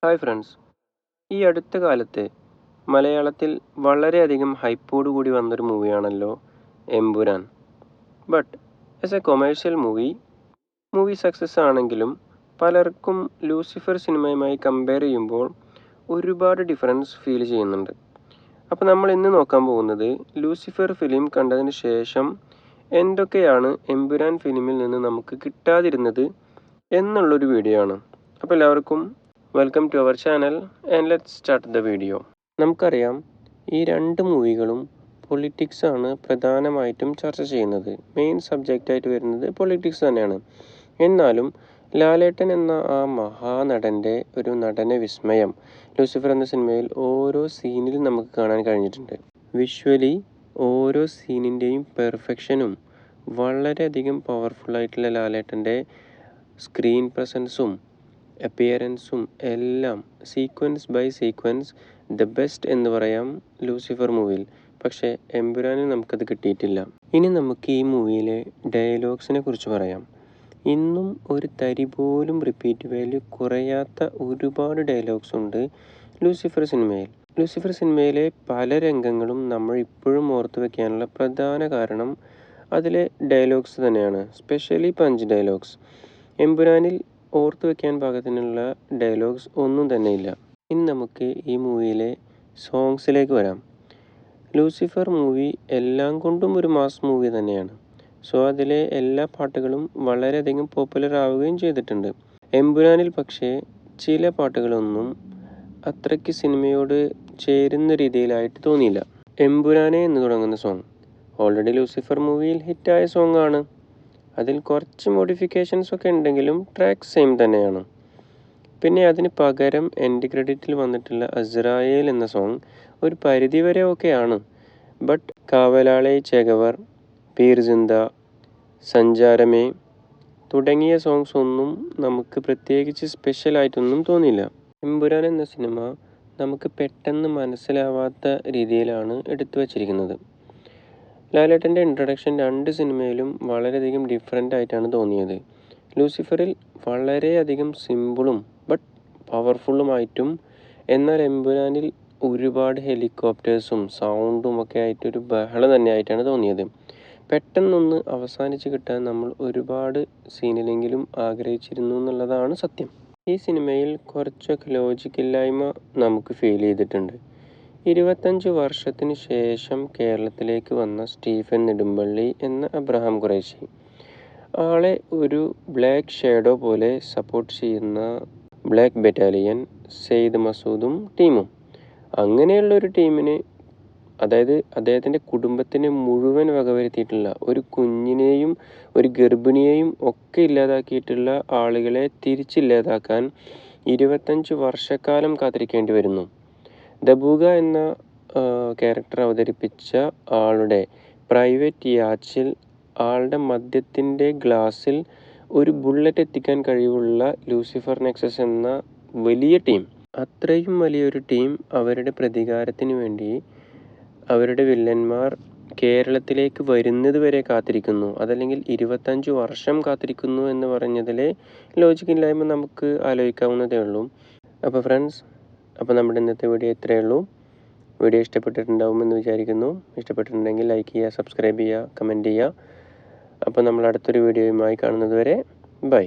Hi friends, ഈ അടുത്ത കാലത്ത് മലയാളത്തിൽ വളരെയധികം ഹൈപ്പോടുകൂടി വന്നൊരു മൂവിയാണല്ലോ Empuraan. But as a commercial movie success ആണെങ്കിലും പലർക്കും ലൂസിഫർ സിനിമയുമായി കമ്പയർ ചെയ്യുമ്പോൾ ഒരുപാട് ഡിഫറൻസ് ഫീൽ ചെയ്യുന്നുണ്ട്. അപ്പോൾ നമ്മൾ ഇന്ന് നോക്കാൻ പോകുന്നത് ലൂസിഫർ ഫിലിം കണ്ടതിന് ശേഷം എന്തൊക്കെയാണ് എമ്പുരാൻ ഫിലിമിൽ നിന്ന് നമുക്ക് കിട്ടാതിരുന്നത് എന്നുള്ളൊരു വീഡിയോ ആണ്. അപ്പോൾ എല്ലാവർക്കും welcome to our channel and let's start the video. നമുക്കറിയാം, ഈ രണ്ട് മൂവികളും പൊളിറ്റിക്സ് ആണ് പ്രധാനമായിട്ടും ചർച്ച ചെയ്യുന്നത്. മെയിൻ സബ്ജക്റ്റായിട്ട് വരുന്നത് പൊളിറ്റിക്സ് തന്നെയാണ്. എന്നാലും ലാലേട്ടൻ എന്ന ആ മഹാനടൻ്റെ ഒരു നടന വിസ്മയം ലൂസിഫർ എന്ന സിനിമയിൽ ഓരോ സീനിലും നമുക്ക് കാണാൻ കഴിഞ്ഞിട്ടുണ്ട്. വിഷ്വലി ഓരോ സീനിൻ്റെയും പെർഫെക്ഷനും വളരെയധികം പവർഫുള്ളായിട്ടുള്ള ലാലേട്ടൻ്റെ സ്ക്രീൻ പ്രസൻസും അപ്പിയറൻസും എല്ലാം sequence by sequence the best എന്ന് പറയാം ലൂസിഫർ മൂവിയിൽ. പക്ഷേ എമ്പുരാനിൽ നമുക്കത് കിട്ടിയിട്ടില്ല. ഇനി നമുക്ക് ഈ മൂവിയിലെ ഡയലോഗ്സിനെ കുറിച്ച് പറയാം. ഇന്നും ഒരു തരി പോലും റിപ്പീറ്റ് വാല്യൂ കുറയാത്ത ഒരുപാട് ഡയലോഗ്സ് ഉണ്ട് ലൂസിഫർ സിനിമയിൽ. ലൂസിഫർ സിനിമയിലെ പല രംഗങ്ങളും നമ്മൾ ഇപ്പോഴും ഓർത്തു വെക്കാനുള്ള പ്രധാന കാരണം അതിലെ ഡയലോഗ്സ് തന്നെയാണ്, സ്പെഷ്യലി പഞ്ച് ഡയലോഗ്സ്. എമ്പുരാനിൽ ഓർത്തു വെക്കാൻ പാകത്തിനുള്ള ഡയലോഗ്സ് ഒന്നും തന്നെയില്ല. ഇനി നമുക്ക് ഈ മൂവിയിലെ സോങ്സിലേക്ക് വരാം. ലൂസിഫർ മൂവി എല്ലാം കൊണ്ടും ഒരു മാസ് മൂവി തന്നെയാണ്. സോ അതിലെ എല്ലാ പാട്ടുകളും വളരെയധികം പോപ്പുലർ ആവുകയും ചെയ്തിട്ടുണ്ട്. എമ്പുരാനിൽ പക്ഷേ ചില പാട്ടുകളൊന്നും അത്രയ്ക്ക് സിനിമയോട് ചേരുന്ന രീതിയിലായിട്ട് തോന്നിയില്ല. എമ്പുരാനെ എന്ന് തുടങ്ങുന്ന സോങ് ഓൾറെഡി ലൂസിഫർ മൂവിയിൽ ഹിറ്റായ സോങ് ആണ്. അതിൽ കുറച്ച് മോഡിഫിക്കേഷൻസ് ഒക്കെ ഉണ്ടെങ്കിലും ട്രാക്ക് സെയിം തന്നെയാണ്. പിന്നെ അതിന് പകരം എൻഡ് ക്രെഡിറ്റിൽ വന്നിട്ടുള്ള അസ്രായേൽ എന്ന സോങ് ഒരു പരിധി വരെ ഓക്കെയാണ്. ബട്ട് കാവലാളെ ചെഗവർ, പീർ സിന്ദ, സഞ്ചാരമേ തുടങ്ങിയ സോങ്സ് ഒന്നും നമുക്ക് പ്രത്യേകിച്ച് സ്പെഷ്യലായിട്ടൊന്നും തോന്നിയില്ല. എമ്പുരാൻ എന്ന സിനിമ നമുക്ക് പെട്ടെന്ന് മനസ്സിലാവാത്ത രീതിയിലാണ് എടുത്തു വച്ചിരിക്കുന്നത്. ലാലേട്ടൻ്റെ ഇൻട്രൊഡക്ഷൻ രണ്ട് സിനിമയിലും വളരെയധികം ഡിഫറെൻ്റ് ആയിട്ടാണ് തോന്നിയത്. ലൂസിഫറിൽ വളരെയധികം സിമ്പിളും ബട്ട് പവർഫുള്ളുമായിട്ടും, എന്നാൽ എമ്പുരാനിൽ ഒരുപാട് ഹെലികോപ്റ്റേഴ്സും സൗണ്ടും ഒക്കെ ആയിട്ടൊരു ബഹളം തന്നെയായിട്ടാണ് തോന്നിയത്. പെട്ടെന്നൊന്ന് അവസാനിച്ച് കിട്ടാൻ നമ്മൾ ഒരുപാട് സീനിലെങ്കിലും ആഗ്രഹിച്ചിരുന്നു എന്നുള്ളതാണ് സത്യം. ഈ സിനിമയിൽ കുറച്ചൊക്കെ ലോജിക്കില്ലായ്മ നമുക്ക് ഫീൽ ചെയ്തിട്ടുണ്ട്. 25 വർഷത്തിന് ശേഷം കേരളത്തിലേക്ക് വന്ന സ്റ്റീഫൻ നെടുമ്പള്ളി എന്ന അബ്രഹാം ഖുറൈശി ആളെ ഒരു ബ്ലാക്ക് ഷാഡോ പോലെ സപ്പോർട്ട് ചെയ്യുന്ന ബ്ലാക്ക് ബറ്റാലിയൻ സെയ്ദ് മസൂദും ടീമും, അങ്ങനെയുള്ളൊരു ടീമിന്, അതായത് അദ്ദേഹത്തിൻ്റെ കുടുംബത്തിനെ മുഴുവൻ വകവരുത്തിയിട്ടുള്ള ഒരു കുഞ്ഞിനെയും ഒരു ഗർഭിണിയെയും ഒക്കെ ഇല്ലാതാക്കിയിട്ടുള്ള ആളുകളെ തിരിച്ചില്ലാതാക്കാൻ 25 വർഷക്കാലം കാത്തിരിക്കേണ്ടി വരുന്നു. ദബൂഗ എന്ന ക്യാരക്ടർ അവതരിപ്പിച്ച ആളുടെ പ്രൈവറ്റ് യാച്ചിൽ ആളുടെ മദ്യത്തിൻ്റെ ഗ്ലാസ്സിൽ ഒരു ബുള്ളറ്റ് എത്തിക്കാൻ കഴിവുള്ള ലൂസിഫർ നെക്സസ് എന്ന വലിയ ടീം, അത്രയും വലിയൊരു ടീം അവരുടെ പ്രതികാരത്തിന് വേണ്ടി അവരുടെ വില്ലന്മാർ കേരളത്തിലേക്ക് വരുന്നത് വരെ കാത്തിരിക്കുന്നു. അതല്ലെങ്കിൽ 25 വർഷം കാത്തിരിക്കുന്നു എന്ന് പറഞ്ഞതിലെ ലോജിക്കില്ലായ്മ നമുക്ക് ആലോചിക്കാവുന്നതേ ഉള്ളൂ. അപ്പോൾ ഫ്രണ്ട്സ്, നമ്മുടെ ഇന്നത്തെ വീഡിയോ ഇത്രയേ ഉള്ളൂ. വീഡിയോ ഇഷ്ടപ്പെട്ടിട്ടുണ്ടാവുമെന്ന് വിചാരിക്കുന്നു. ഇഷ്ടപ്പെട്ടിട്ടുണ്ടെങ്കിൽ ലൈക്ക് ചെയ്യുക, സബ്സ്ക്രൈബ് ചെയ്യുക, കമൻറ്റ് ചെയ്യുക. അപ്പോൾ നമ്മൾ അടുത്തൊരു വീഡിയോയുമായി കാണുന്നത് വരെ ബൈ.